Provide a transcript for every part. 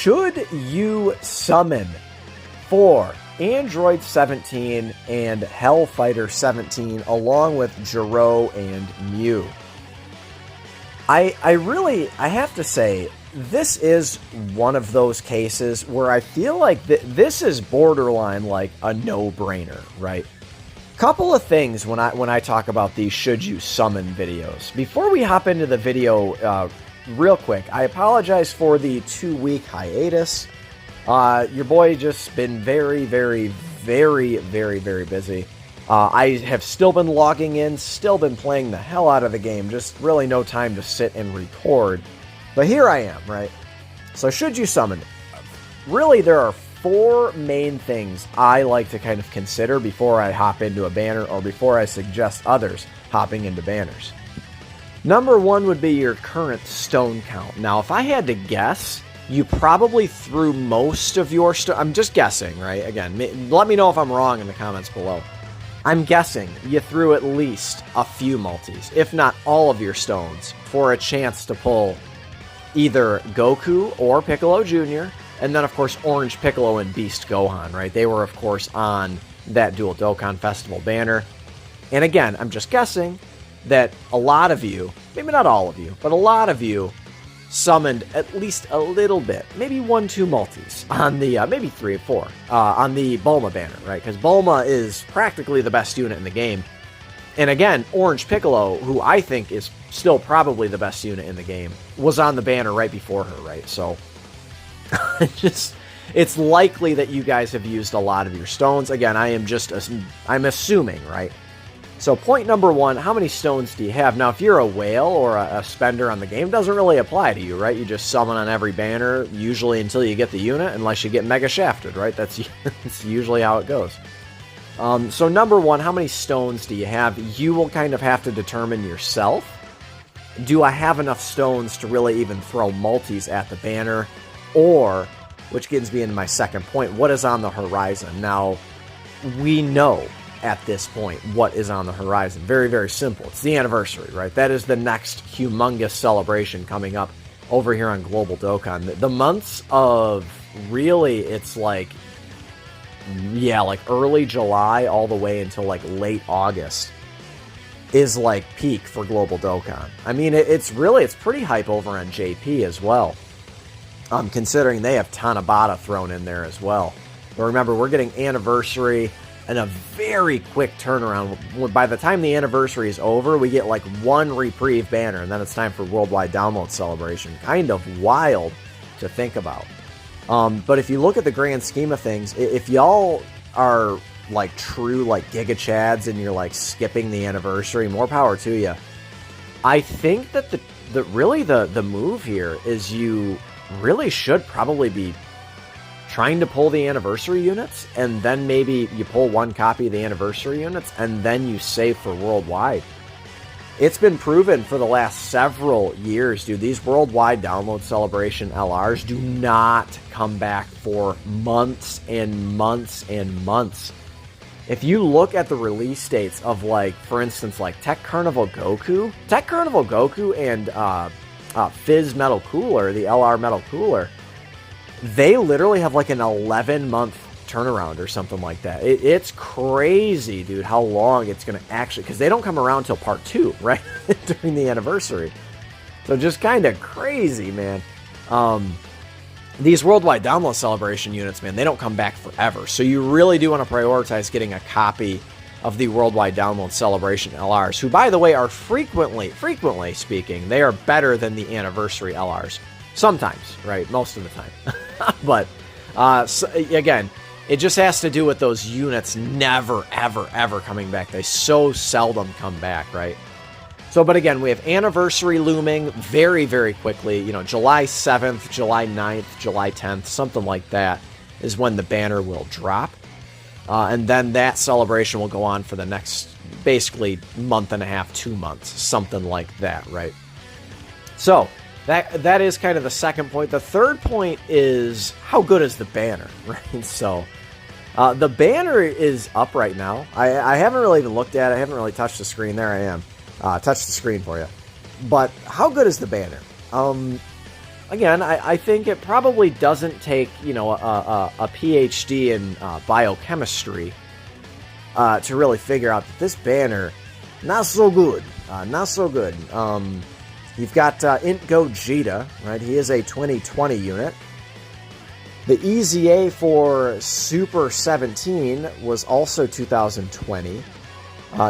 should you summon for Android 17 and Hellfighter 17 along with Jiro and Mew? I have to say, this is one of those cases where I feel like this is borderline like a no-brainer, right? Couple of things when I talk about these should you summon videos. Before we hop into the video, real quick, I apologize for the 2-week hiatus. Your boy just been very, very, very, very, very busy. I have still been logging in, still been playing the hell out of the game, just really no time to sit and record. But here I am, right? So should you summon? Really, there are 4 main things I like to kind of consider before I hop into a banner or before I suggest others hopping into banners. Number 1 would be your current stone count. Now, if I had to guess, you probably threw most of your I'm just guessing, right? Again, let me know if I'm wrong in the comments below. I'm guessing you threw at least a few multis, if not all of your stones, for a chance to pull either Goku or Piccolo Jr., and then, of course, Orange Piccolo and Beast Gohan, right? They were, of course, on that Dual Dokkan Festival banner. And again, I'm just guessing that a lot of you, maybe not all of you, but a lot of you summoned at least a little bit, maybe 1-2 multis on the, maybe 3 or 4, on the Bulma banner, right? Because Bulma is practically the best unit in the game. And again, Orange Piccolo, who I think is still probably the best unit in the game, was on the banner right before her, right? So, it's likely that you guys have used a lot of your stones. Again, I'm assuming, right? So point number 1, how many stones do you have? Now, if you're a whale or a spender on the game, it doesn't really apply to you, right? You just summon on every banner, usually until you get the unit, unless you get Mega Shafted, right? That's usually how it goes. So number 1, how many stones do you have? You will kind of have to determine yourself. Do I have enough stones to really even throw multis at the banner? Or, which gets me into my second point, what is on the horizon? Now, we know at this point what is on the horizon. Very, very simple. It's the anniversary, right? That is the next humongous celebration coming up over here on Global Dokkan. The months of, really, it's like, yeah, like early July all the way until like late August is like peak for Global Dokkan. I mean, it's pretty hype over on JP as well. Considering they have Tanabata thrown in there as well. But remember, we're getting anniversary and a very quick turnaround. By the time the anniversary is over, we get like 1 reprieve banner, and then it's time for Worldwide Download Celebration. Kind of wild to think about. But if you look at the grand scheme of things, if y'all are like true like Giga Chads and you're like skipping the anniversary, more power to you. I think that the move here is you really should probably be trying to pull the anniversary units, and then maybe you pull 1 copy of the anniversary units, and then you save for worldwide. It's been proven for the last several years, dude, these worldwide download celebration LRs do not come back for months and months and months. If you look at the release dates of, like, for instance, like Tech Carnival Goku and Fizz Metal Cooler, the LR Metal Cooler, they literally have like an 11-month turnaround or something like that. It's crazy, dude, how long it's going to actually, because they don't come around till part 2, right? During the anniversary. So just kind of crazy, man. These worldwide download celebration units, man, they don't come back forever. So you really do want to prioritize getting a copy of the worldwide download celebration LRs, who, by the way, are frequently speaking, they are better than the anniversary LRs. Sometimes, right? Most of the time. But, so, again, it just has to do with those units never, ever, ever coming back. They so seldom come back, right? So, but again, we have anniversary looming very, very quickly. You know, July 7th, July 9th, July 10th, something like that is when the banner will drop. And then that celebration will go on for the next, basically, month and a half, 2 months, something like that, right? So, that is kind of the second point. The third point is, how good is the banner, right? So, the banner is up right now. I haven't really even looked at it. I haven't really touched the screen. There I am. Touch the screen for you. But how good is the banner? again, I think it probably doesn't take, you know, a PhD in biochemistry to really figure out that this banner, not so good. Not so good. You've got Int Gogeta, right? He is a 2020 unit. The EZA for Super 17 was also 2020.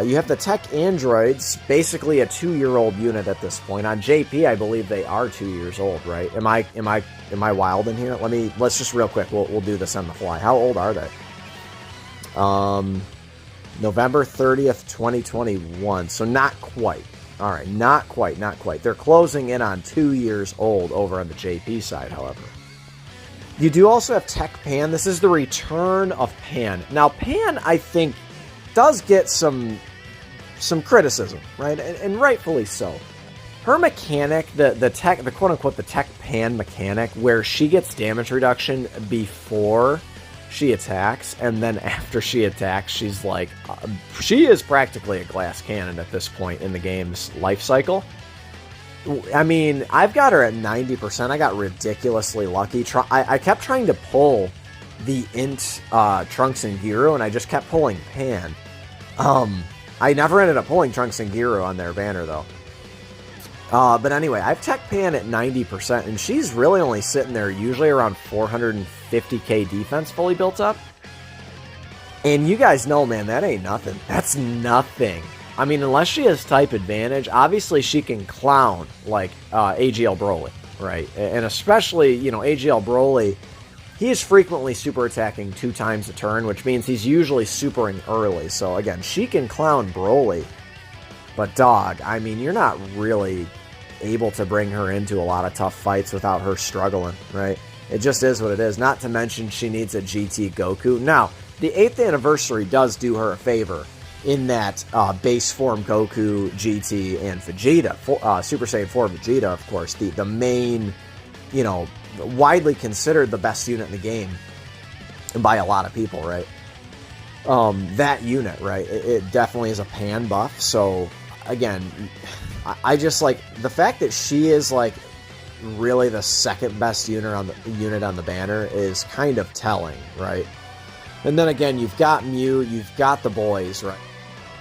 You have the Tech Androids, basically a 2-year-old unit at this point. On JP, I believe they are 2 years old, right? Am I wild in here? Let's just real quick. We'll do this on the fly. How old are they? November 30th, 2021. So not quite. All right, not quite. They're closing in on 2 years old over on the JP side, however. You do also have Tech Pan. This is the return of Pan. Now, Pan, I think, does get some criticism, right? And rightfully so. Her mechanic, the quote-unquote the Tech Pan mechanic, where she gets damage reduction before she attacks, and then after she attacks, she's like, she is practically a glass cannon at this point in the game's life cycle. I mean, I've got her at 90%. I got ridiculously lucky. I kept trying to pull the Int Trunks and Gyro, and I just kept pulling Pan. I never ended up pulling Trunks and Gyro on their banner, though. But anyway, I've Tech Pan at 90%, and she's really only sitting there usually around 450k defense fully built up. And you guys know, man, that ain't nothing. That's nothing. I mean, unless she has type advantage, obviously she can clown like AGL Broly, right? And especially, you know, AGL Broly, he is frequently super attacking 2 times a turn, which means he's usually supering early. So again, she can clown Broly. But dog, I mean, you're not really able to bring her into a lot of tough fights without her struggling, right? It just is what it is. Not to mention she needs a GT Goku. Now, the 8th anniversary does do her a favor in that base form Goku, GT, and Vegeta. Super Saiyan 4 Vegeta, of course, the main, you know, widely considered the best unit in the game by a lot of people, right? That unit, right? It definitely is a Pan buff. So again, I just like the fact that she is like really the second best unit on the banner is kind of telling, right? And then again, you've got Mew, you've got the boys, right?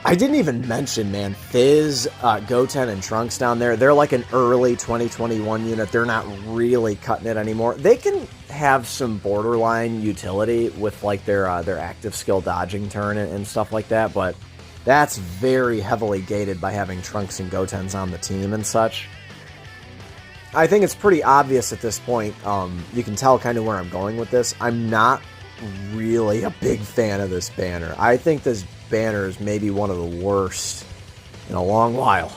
I didn't even mention, man, Fizz, Goten, and Trunks down there. They're like an early 2021 unit. They're not really cutting it anymore. They can have some borderline utility with like their active skill dodging turn and stuff like that, but that's very heavily gated by having Trunks and Gotens on the team and such. I think it's pretty obvious at this point. You can tell kind of where I'm going with this. I'm not really a big fan of this banner. I think this banner is maybe one of the worst in a long while.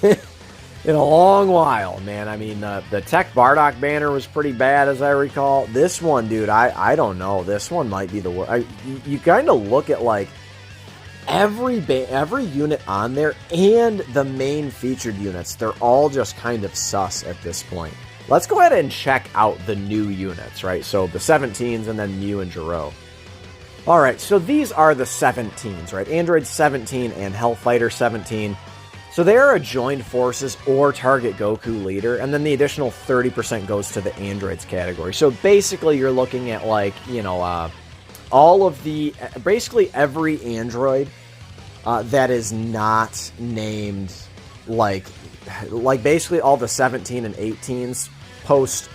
In a long while, man. I mean, the Tech Bardock banner was pretty bad, as I recall. This one, dude, I don't know. This one might be the worst. You kind of look at, like, every unit on there and the main featured units. They're all just kind of sus at this point. Let's go ahead and check out the new units, right? So the 17s and then Mew and Jiro. All right, so these are the 17s, right? Android 17 and Hellfighter 17. So they are a joined forces or target Goku leader, and then the additional 30% goes to the androids category. So basically you're looking at, like, you know, all of the, basically every android that is not named, like basically all the 17 and 18s post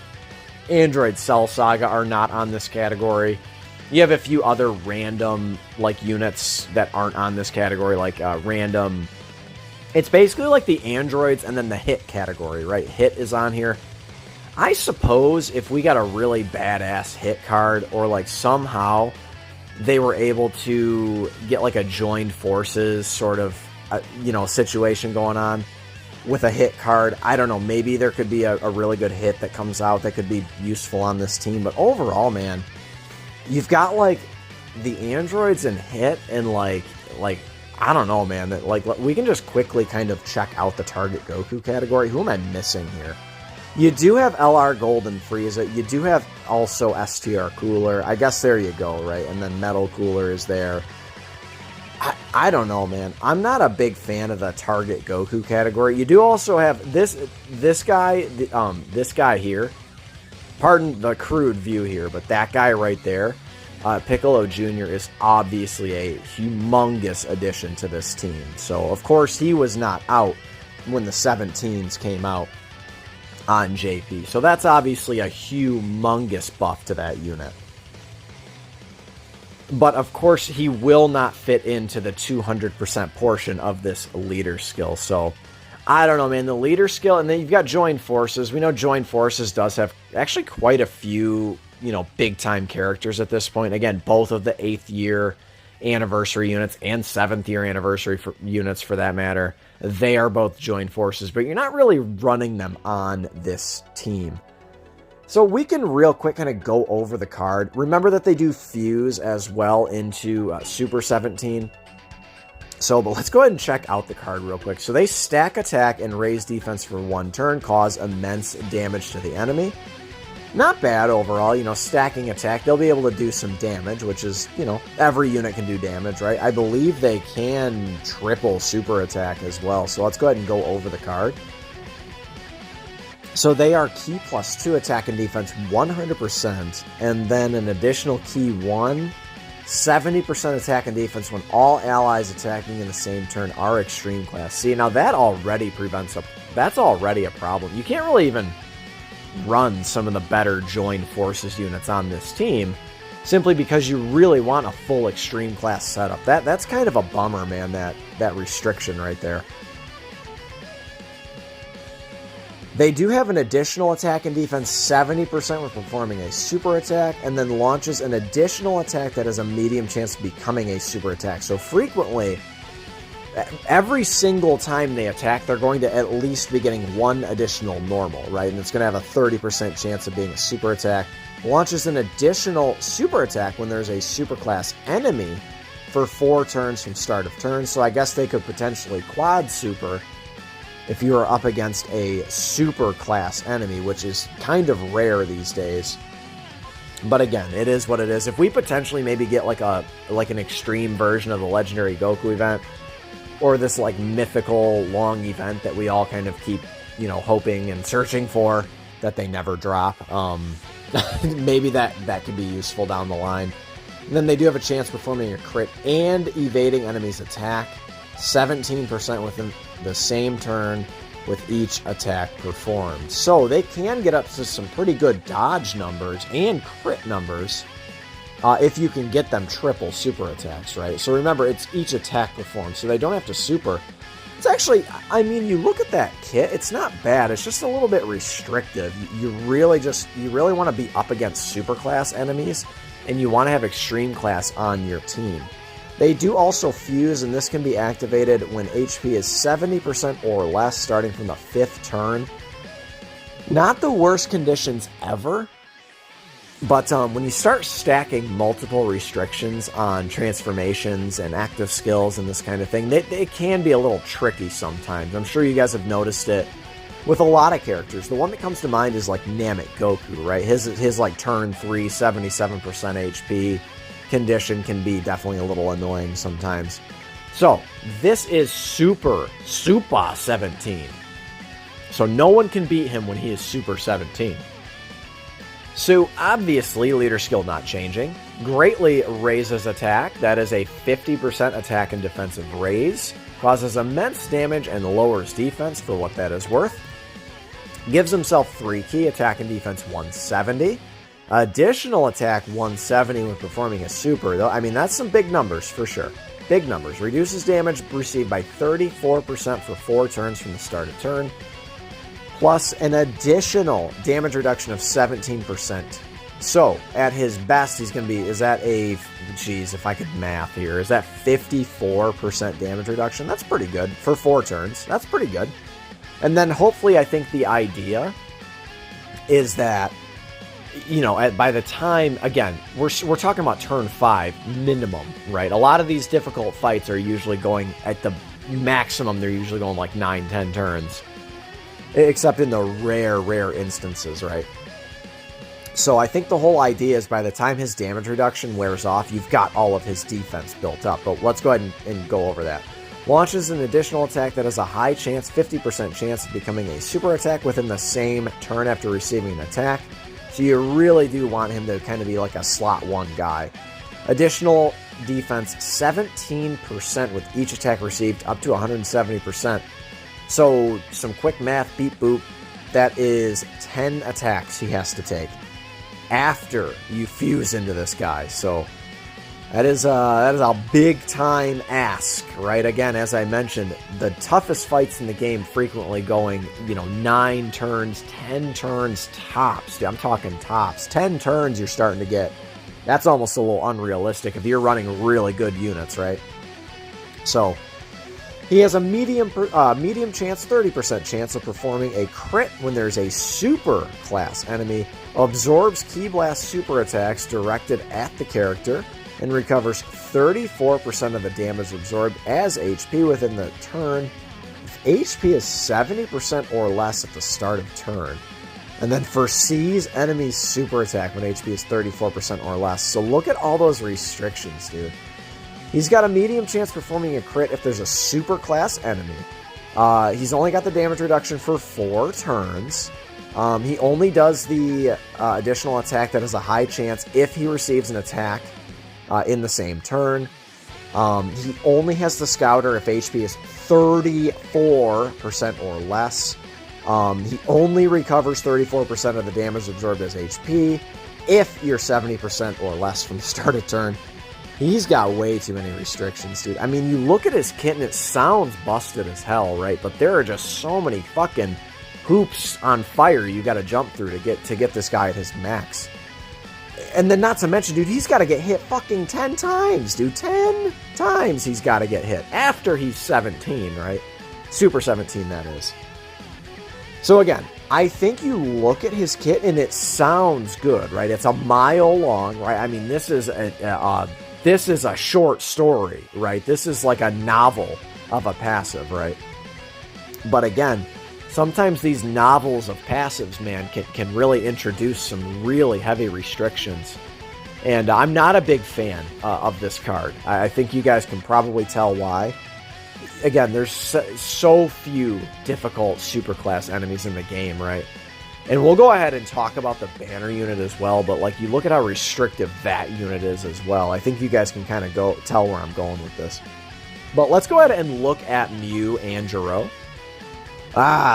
Android Cell Saga are not on this category. You have a few other random, like, units that aren't on this category, like random. It's basically like the androids and then the hit category, right? Hit is on here. I suppose if we got a really badass hit card, or like somehow they were able to get like a joined forces sort of, you know, situation going on with a hit card, I don't know, maybe there could be a really good hit that comes out that could be useful on this team. But overall, man, you've got like the androids and hit, and like I don't know, man, that like we can just quickly kind of check out the target Goku category. Who am I missing here? You do have LR Gold and Frieza. You do have also STR Cooler. I guess there you go, right? And then Metal Cooler is there. I don't know, man. I'm not a big fan of the target Goku category. You do also have this guy here. pardon the crude view here, but that guy right there, Piccolo Jr. is obviously a humongous addition to this team. So, of course, he was not out when the 17s came out on JP. So that's obviously a humongous buff to that unit. But, of course, he will not fit into the 200% portion of this leader skill. So, I don't know, man. The leader skill, and then you've got Join Forces. We know Join Forces does have actually quite a few, big-time characters at this point. Again, both of the 8th year anniversary units and 7th year anniversary units, for that matter, they are both Join Forces, but you're not really running them on this team. So we can real quick kind of go over the card. Remember that they do fuse as well into Super 17. But let's go ahead and check out the card real quick. So they stack attack and raise defense for 1 turn, cause immense damage to the enemy. Not bad overall, stacking attack. They'll be able to do some damage, which is, every unit can do damage, right? I believe they can triple super attack as well. So let's go ahead and go over the card. So they are key +2 attack and defense 100%, and then an additional key 1, 70% attack and defense when all allies attacking in the same turn are extreme class. See, now that already that's already a problem. You can't really even run some of the better Join Forces units on this team, simply because you really want a full extreme class setup. That's kind of a bummer, man, that restriction right there. They do have an additional attack and defense 70% when performing a super attack, and then launches an additional attack that has a medium chance of becoming a super attack. So frequently, every single time they attack, they're going to at least be getting 1 additional normal, right? And it's going to have a 30% chance of being a super attack. Launches an additional super attack when there's a super class enemy for 4 turns from start of turn. So I guess they could potentially quad super if you are up against a super class enemy, which is kind of rare these days. But again, it is what it is. If we potentially maybe get like an extreme version of the Legendary Goku event, or this like mythical long event that we all kind of keep, hoping and searching for, that they never drop, maybe that could be useful down the line. And then they do have a chance performing a crit and evading enemies' attack 17% within the same turn with each attack performed. So they can get up to some pretty good dodge numbers and crit numbers if you can get them triple super attacks, right? So remember, it's each attack performed, so they don't have to super. It's actually, you look at that kit, it's not bad. It's just a little bit restrictive. You really want to be up against super class enemies, and you want to have extreme class on your team. They do also fuse, and this can be activated when HP is 70% or less, starting from the 5th turn. Not the worst conditions ever, but when you start stacking multiple restrictions on transformations and active skills and this kind of thing, it can be a little tricky sometimes. I'm sure you guys have noticed it with a lot of characters. The one that comes to mind is like Namek Goku, right? His like turn 3, 77% HP condition can be definitely a little annoying sometimes. So this is Super 17. So no one can beat him when he is Super 17. So obviously, leader skill not changing. Greatly raises attack. That is a 50% attack and defensive raise. Causes immense damage and lowers defense for what that is worth. Gives himself 3 key, attack and defense 170. Additional attack 170 when performing a super, though. That's some big numbers for sure. Big numbers. Reduces damage received by 34% for 4 turns from the start of turn. Plus an additional damage reduction of 17%. So, at his best, he's going to be, if I could math here, is that 54% damage reduction? That's pretty good for 4 turns. That's pretty good. And then hopefully, I think the idea is that, by the time, again, we're talking about turn 5 minimum, right? A lot of these difficult fights are usually going at the maximum. They're usually going like 9-10 turns, except in the rare instances, right? So I think the whole idea is by the time his damage reduction wears off, you've got all of his defense built up. But let's go ahead and go over that. Launches an additional attack that has a high chance, 50% chance of becoming a super attack within the same turn after receiving an attack. So you really do want him to kind of be like a slot 1 guy. Additional defense, 17% with each attack received, up to 170%. So some quick math, beep boop, that is 10 attacks he has to take after you fuse into this guy. So that is a big time ask, right? Again, as I mentioned, the toughest fights in the game frequently going, 9 turns, 10 turns tops. I'm talking tops. 10 turns you're starting to get. That's almost a little unrealistic if you're running really good units, right? So he has a medium chance, 30% chance of performing a crit when there's a super class enemy, absorbs Ki Blast super attacks directed at the character, and recovers 34% of the damage absorbed as HP within the turn if HP is 70% or less at the start of turn. And then foresees enemies' super attack when HP is 34% or less. So look at all those restrictions, dude. He's got a medium chance performing a crit if there's a super class enemy. He's only got the damage reduction for 4 turns. He only does the additional attack that has a high chance if he receives an attack in the same turn. He only has the Scouter if HP is 34% or less. He only recovers 34% of the damage absorbed as HP if you're 70% or less from the start of turn. He's got way too many restrictions, dude. I mean, you look at his kit and it sounds busted as hell, right? But there are just so many fucking hoops on fire you got to jump through to get this guy at his max. And then not to mention, dude, he's got to get hit fucking 10 times, dude. 10 times he's got to get hit after he's 17, right? Super 17, that is. So again, I think you look at his kit and it sounds good, right? It's a mile long, right? I mean, this is a short story, right? This is like a novel of a passive, right? But again, sometimes these novels of passives, man, can really introduce some really heavy restrictions. And I'm not a big fan of this card. I think you guys can probably tell why. Again, there's so few difficult superclass enemies in the game, right? And we'll go ahead and talk about the banner unit as well, but like you look at how restrictive that unit is as well. I think you guys can kind of tell where I'm going with this. But let's go ahead and look at Mew and Gero.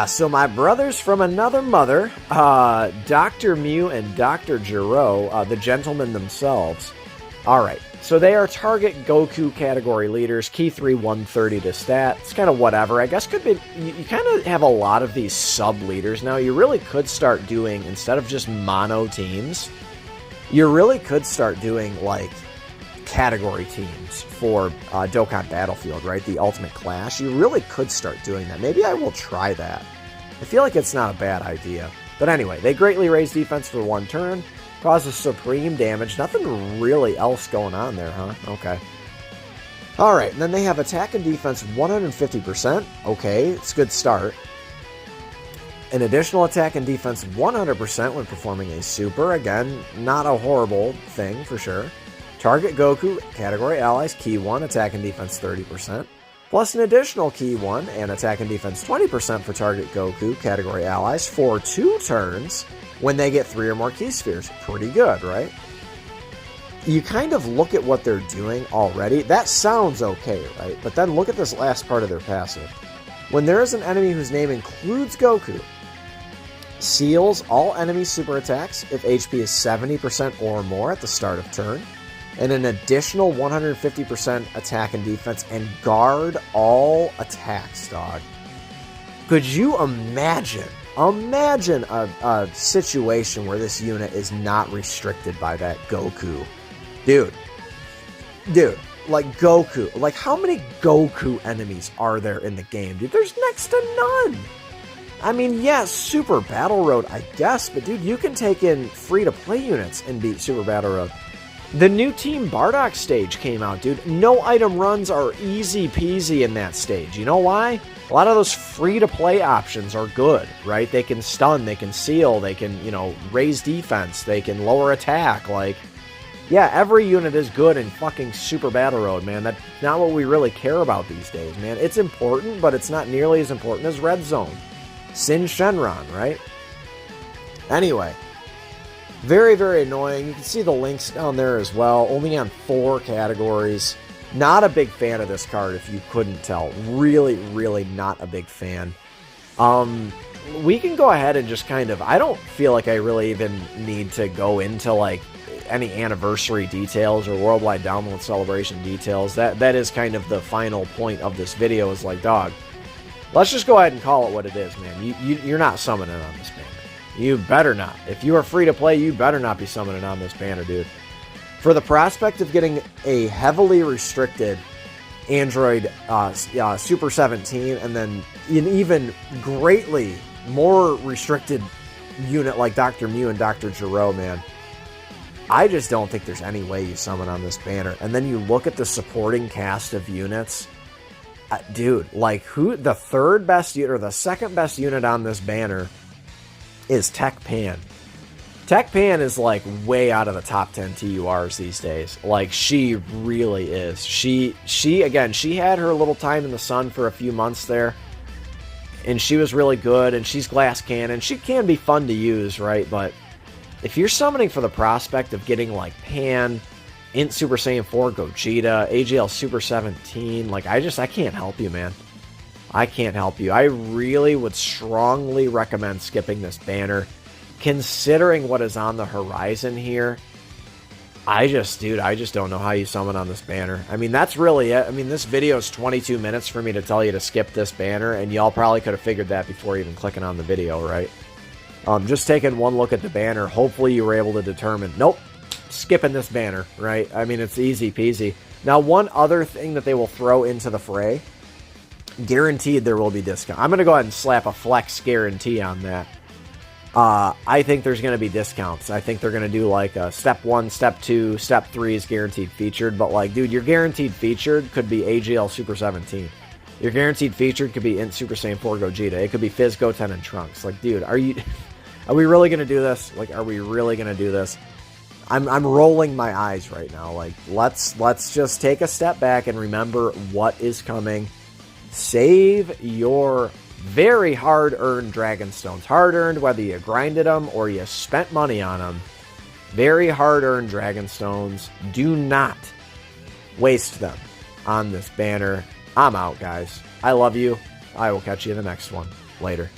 So my brothers from another mother, Dr. Mew and Dr. Gero, the gentlemen themselves. Alright, so they are target Goku category leaders, Key 3, 130 to stat. It's kind of whatever. I guess could be, you kind of have a lot of these sub-leaders now. You really could start doing, instead of just mono teams, you really could start doing, like, category teams for Dokkan Battlefield, right? The Ultimate Clash. You really could start doing that. Maybe I will try that. I feel like it's not a bad idea. But anyway, they greatly raise defense for 1 turn. Causes supreme damage. Nothing really else going on there, huh? Okay. Alright, and then they have attack and defense 150%. Okay, it's a good start. An additional attack and defense 100% when performing a super. Again, not a horrible thing for sure. Target Goku, category allies, Key 1, attack and defense 30%. Plus an additional Key 1 and attack and defense 20% for target Goku, category allies, for 2 turns when they get 3 or more Key Spheres. Pretty good, right? You kind of look at what they're doing already. That sounds okay, right? But then look at this last part of their passive. When there is an enemy whose name includes Goku, seals all enemy super attacks if HP is 70% or more at the start of turn, and an additional 150% attack and defense, and guard all attacks, dog. Could you imagine a situation where this unit is not restricted by that Goku? Dude, like Goku. Like, how many Goku enemies are there in the game, dude? There's next to none. I mean, yes, Super Battle Road, I guess, but dude, you can take in free-to-play units and beat Super Battle Road. The new Team Bardock stage came out, dude. No item runs are easy peasy in that stage. You know why? A lot of those free-to-play options are good, right? They can stun, they can seal, they can, raise defense, they can lower attack. Like, yeah, every unit is good in fucking Super Battle Road, man. That's not what we really care about these days, man. It's important, but it's not nearly as important as Red Zone. Sin Shenron, right? Anyway. Very, very annoying. You can see the links down there as well. Only on 4 categories. Not a big fan of this card, if you couldn't tell. Really, really not a big fan. We can go ahead and just kind of... I don't feel like I really even need to go into, like, any anniversary details or worldwide download celebration details. That is kind of the final point of this video, is like, dog, let's just go ahead and call it what it is, man. You're not summoning on this banner. You better not. If you are free to play, you better not be summoning on this banner, dude. For the prospect of getting a heavily restricted Android Super 17 and then an even greatly more restricted unit like Dr. Mew and Dr. Gero, man, I just don't think there's any way you summon on this banner. And then you look at the supporting cast of units, dude, like who the third best unit or the second best unit on this banner is Tech Pan. Tech Pan is like way out of the top 10 TURs these days. Like, she really is. She again, she had her little time in the sun for a few months there, and she was really good, and she's glass cannon. She can be fun to use, right? But if you're summoning for the prospect of getting like Pan, Int Super Saiyan 4, Gogeta, AGL Super 17, like I can't help you, man. I can't help you. I really would strongly recommend skipping this banner. Considering what is on the horizon here, I just don't know how you summon on this banner. I mean, that's really it. I mean, this video is 22 minutes for me to tell you to skip this banner, and y'all probably could have figured that before even clicking on the video, right? Just taking one look at the banner, hopefully you were able to determine, nope, skipping this banner, right? I mean, it's easy peasy. Now, one other thing that they will throw into the fray, guaranteed there will be discount. I'm going to go ahead and slap a flex guarantee on that. I think there's going to be discounts. I think they're going to do like a step 1, step 2, step 3 is guaranteed featured. But like, dude, your guaranteed featured could be AGL Super 17. Your guaranteed featured could be Int Super Saiyan 4 Gogeta. It could be Fizz Goten and Trunks. Like, dude, are we really going to do this? Like, are we really going to do this? I'm rolling my eyes right now. Like, let's just take a step back and remember what is coming. Save your very hard-earned Dragonstones. Hard-earned whether you grinded them or you spent money on them. Very hard-earned Dragonstones. Do not waste them on this banner. I'm out, guys. I love you. I will catch you in the next one. Later.